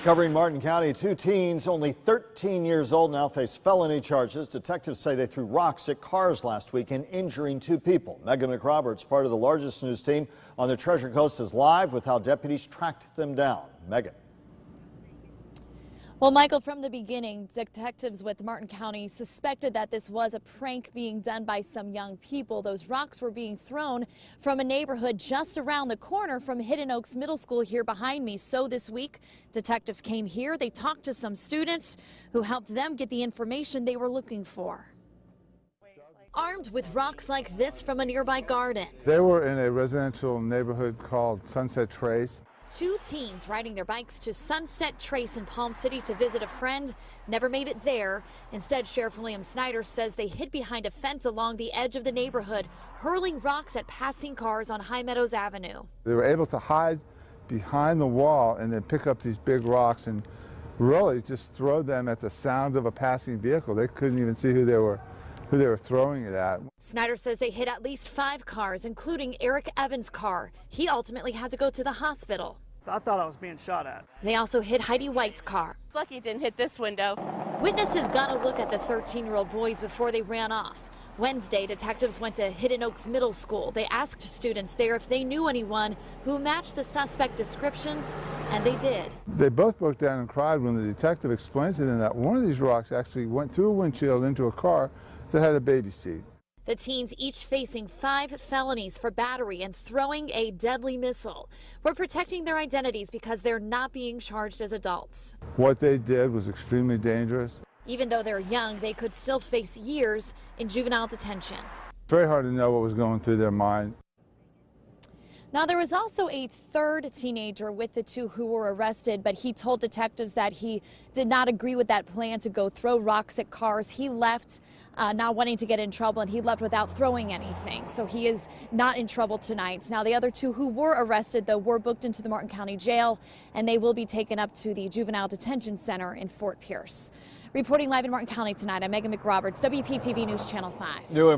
Covering Martin County, two teens only 13 years old now face felony charges. Detectives say they threw rocks at cars last weekend, injuring two people. Megan McRoberts, part of the largest news team on the Treasure Coast, is live with how deputies tracked them down. Megan. Well, Michael, from the beginning, detectives with Martin County suspected that this was a prank being done by some young people. Those rocks were being thrown from a neighborhood just around the corner from Hidden Oaks Middle School here behind me. So this week, detectives came here. They talked to some students who helped them get the information they were looking for. Armed with rocks like this from a nearby garden. They were in a residential neighborhood called Sunset Trace. Two teens riding their bikes to Sunset Trace in Palm City to visit a friend never made it there. Instead, Sheriff William Snyder says they hid behind a fence along the edge of the neighborhood, hurling rocks at passing cars on High Meadows Avenue. They were able to hide behind the wall and then pick up these big rocks and really just throw them at the sound of a passing vehicle. They couldn't even see who they were throwing it at. Snyder says they hit at least 5 cars, including Eric Evans' car. He ultimately had to go to the hospital. I thought I was being shot at. They also hit Heidi White's car. It's lucky it didn't hit this window. Witnesses got a look at the 13-year-old boys before they ran off. Wednesday, detectives went to Hidden Oaks Middle School. They asked students there if they knew anyone who matched the suspect descriptions, and they did. They both broke down and cried when the detective explained to them that one of these rocks actually went through a windshield into a car that had a baby seat. The teens each facing 5 felonies for battery and throwing a deadly missile. We're protecting their identities because they're not being charged as adults. What they did was extremely dangerous. Even though they're young, they could still face years in juvenile detention. Very hard to know what was going through their mind. Now, there was also a third teenager with the two who were arrested, but he told detectives that he did not agree with that plan to go throw rocks at cars. He left not wanting to get in trouble, and he left without throwing anything. So he is not in trouble tonight. Now, the other two who were arrested, though, were booked into the Martin County Jail, and they will be taken up to the Juvenile Detention Center in Fort Pierce. Reporting live in Martin County tonight, I'm Megan McRoberts, WPTV News Channel 5.